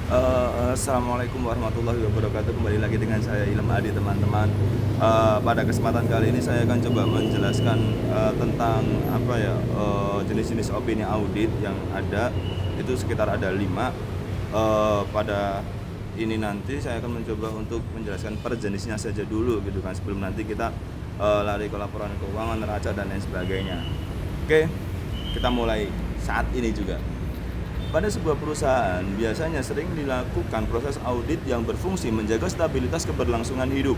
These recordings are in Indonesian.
Assalamualaikum warahmatullahi wabarakatuh. Kembali lagi dengan saya Ilham Adi, teman-teman. Pada kesempatan kali ini saya akan coba menjelaskan tentang jenis-jenis opini audit yang ada. Itu sekitar ada 5. Pada ini nanti saya akan mencoba untuk menjelaskan per jenisnya saja dulu gitu kan, sebelum nanti kita lari ke laporan keuangan, neraca dan lain sebagainya. Oke, kita mulai saat ini juga. Pada sebuah perusahaan, biasanya sering dilakukan proses audit yang berfungsi menjaga stabilitas keberlangsungan hidup.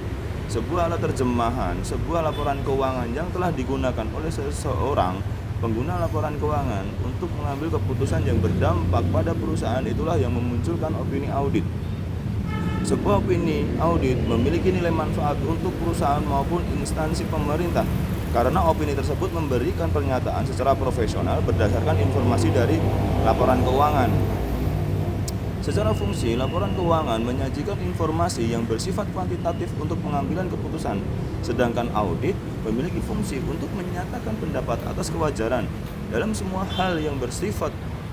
Sebuah alat terjemahan, sebuah laporan keuangan yang telah digunakan oleh seseorang pengguna laporan keuangan untuk mengambil keputusan yang berdampak pada perusahaan, itulah yang memunculkan opini audit. Sebuah opini audit memiliki nilai manfaat untuk perusahaan maupun instansi pemerintah, karena opini tersebut memberikan pernyataan secara profesional berdasarkan informasi dari laporan keuangan. Secara fungsi, laporan keuangan menyajikan informasi yang bersifat kuantitatif untuk pengambilan keputusan, sedangkan audit memiliki fungsi untuk menyatakan pendapat atas kewajaran dalam semua hal yang bersifat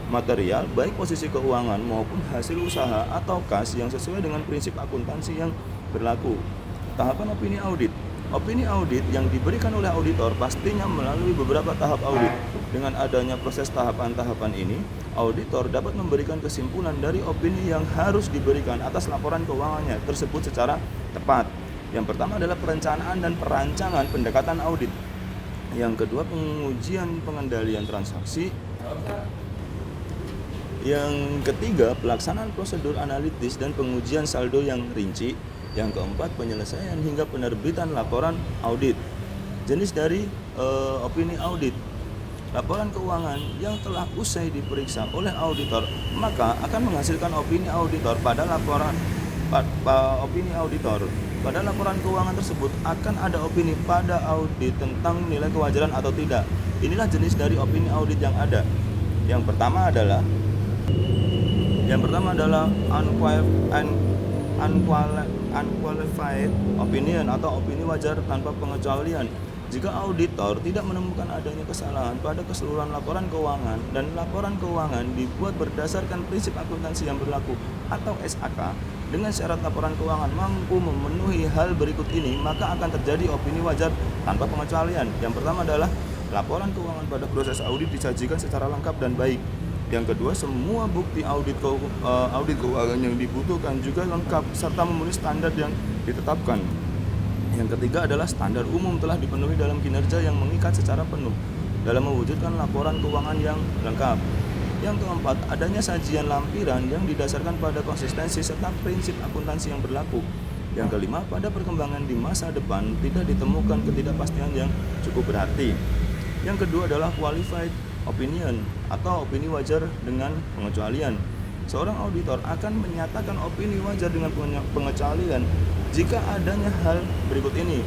material, baik posisi keuangan maupun hasil usaha atau kas, yang sesuai dengan prinsip akuntansi yang berlaku. Tahapan opini audit. Opini audit yang diberikan oleh auditor pastinya melalui beberapa tahap audit. Dengan adanya proses tahapan-tahapan ini, auditor dapat memberikan kesimpulan dari opini yang harus diberikan atas laporan keuangannya tersebut secara tepat. Yang pertama adalah perencanaan dan perancangan pendekatan audit. Yang kedua, pengujian pengendalian transaksi. Yang ketiga, pelaksanaan prosedur analitis dan pengujian saldo yang rinci. Yang keempat, penyelesaian hingga penerbitan laporan audit. Jenis dari opini audit. Laporan keuangan yang telah usai diperiksa oleh auditor, maka akan menghasilkan opini auditor pada laporan opini auditor. Pada laporan keuangan tersebut akan ada opini pada audit tentang nilai kewajaran atau tidak. Inilah jenis dari opini audit yang ada. Yang pertama adalah unqualified opinion atau opini wajar tanpa pengecualian. Jika auditor tidak menemukan adanya kesalahan pada keseluruhan laporan keuangan dan laporan keuangan dibuat berdasarkan prinsip akuntansi yang berlaku atau SAK, dengan syarat laporan keuangan mampu memenuhi hal berikut ini, maka akan terjadi opini wajar tanpa pengecualian. Yang pertama adalah laporan keuangan pada proses audit disajikan secara lengkap dan baik. Yang kedua, semua bukti audit keuangan yang dibutuhkan juga lengkap serta memenuhi standar yang ditetapkan. Yang ketiga adalah standar umum telah dipenuhi dalam kinerja yang mengikat secara penuh dalam mewujudkan laporan keuangan yang lengkap. Yang keempat, adanya sajian lampiran yang didasarkan pada konsistensi serta prinsip akuntansi yang berlaku. Yang kelima, pada perkembangan di masa depan tidak ditemukan ketidakpastian yang cukup berarti. Yang kedua adalah qualified opinion atau opini wajar dengan pengecualian. Seorang auditor akan menyatakan opini wajar dengan pengecualian jika adanya hal berikut ini.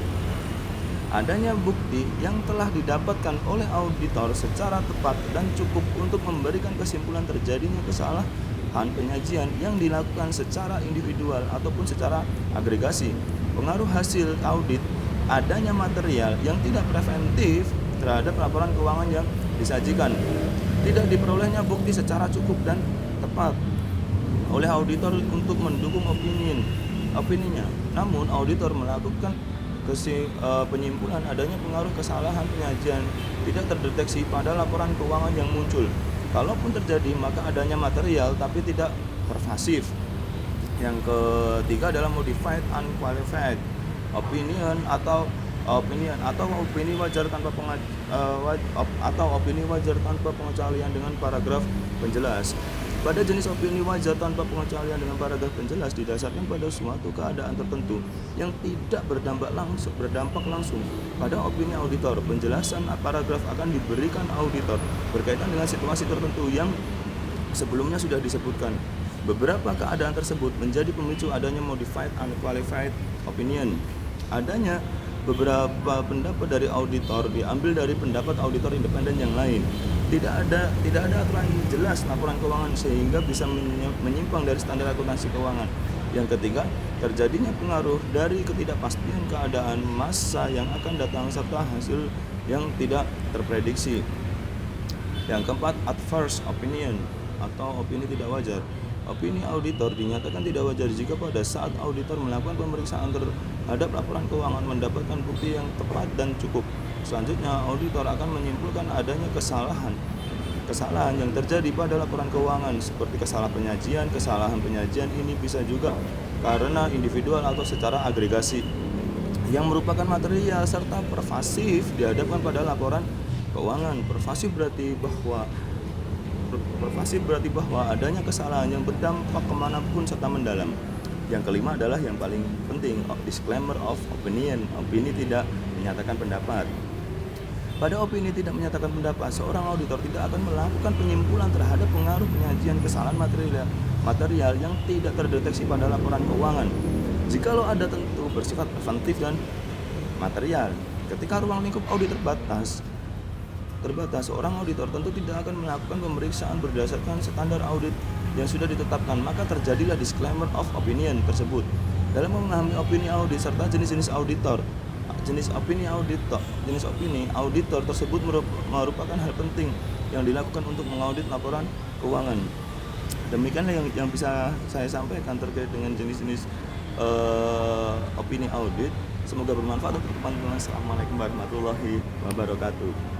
Adanya bukti yang telah didapatkan oleh auditor secara tepat dan cukup untuk memberikan kesimpulan terjadinya kesalahan penyajian yang dilakukan secara individual ataupun secara agregasi. Pengaruh hasil audit, adanya material yang tidak preventif terhadap laporan keuangan yang disajikan. Tidak diperolehnya bukti secara cukup dan tepat oleh auditor untuk mendukung opininya. Namun auditor melakukan penyimpulan adanya pengaruh kesalahan penyajian tidak terdeteksi pada laporan keuangan yang muncul. Kalaupun terjadi, maka adanya material tapi tidak pervasif. Yang ketiga adalah modified unqualified opinion atau opini wajar tanpa pengecualian dengan paragraf penjelas. Pada jenis opini wajar tanpa pengecualian dengan paragraf penjelas didasarkan pada suatu keadaan tertentu yang tidak berdampak langsung pada opini auditor. Penjelasan paragraf akan diberikan auditor berkaitan dengan situasi tertentu yang sebelumnya sudah disebutkan. Beberapa keadaan tersebut menjadi pemicu adanya modified unqualified opinion. Adanya beberapa pendapat dari auditor diambil dari pendapat auditor independen yang lain. Tidak ada aturan jelas laporan keuangan sehingga bisa menyimpang dari standar akuntansi keuangan. Yang ketiga, terjadinya pengaruh dari ketidakpastian keadaan masa yang akan datang serta hasil yang tidak terprediksi. Yang keempat, adverse opinion atau opini tidak wajar. Opini auditor dinyatakan tidak wajar jika pada saat auditor melakukan pemeriksaan terhadap laporan keuangan mendapatkan bukti yang tepat dan cukup. Selanjutnya, auditor akan menyimpulkan adanya kesalahan yang terjadi pada laporan keuangan seperti kesalahan penyajian ini bisa juga karena individual atau secara agregasi yang merupakan material serta pervasif dihadapkan pada laporan keuangan. Pervasif berarti bahwa adanya kesalahan yang berdampak kemanapun serta mendalam. Yang kelima adalah yang paling penting, disclaimer of opinion. Opini tidak menyatakan pendapat. Pada opini tidak menyatakan pendapat, seorang auditor tidak akan melakukan penyimpulan terhadap pengaruh penyajian kesalahan material yang tidak terdeteksi pada laporan keuangan. Jikalau ada tentu bersifat preventif dan material. Ketika ruang lingkup audit terbatas, seorang auditor tentu tidak akan melakukan pemeriksaan berdasarkan standar audit yang sudah ditetapkan, maka terjadilah disclaimer of opinion tersebut. Dalam memahami opini audit serta jenis-jenis opini auditor tersebut merupakan hal penting yang dilakukan untuk mengaudit laporan keuangan. Demikianlah yang bisa saya sampaikan terkait dengan jenis-jenis opini audit. Semoga bermanfaat untuk teman-teman. Assalamualaikum warahmatullahi wabarakatuh.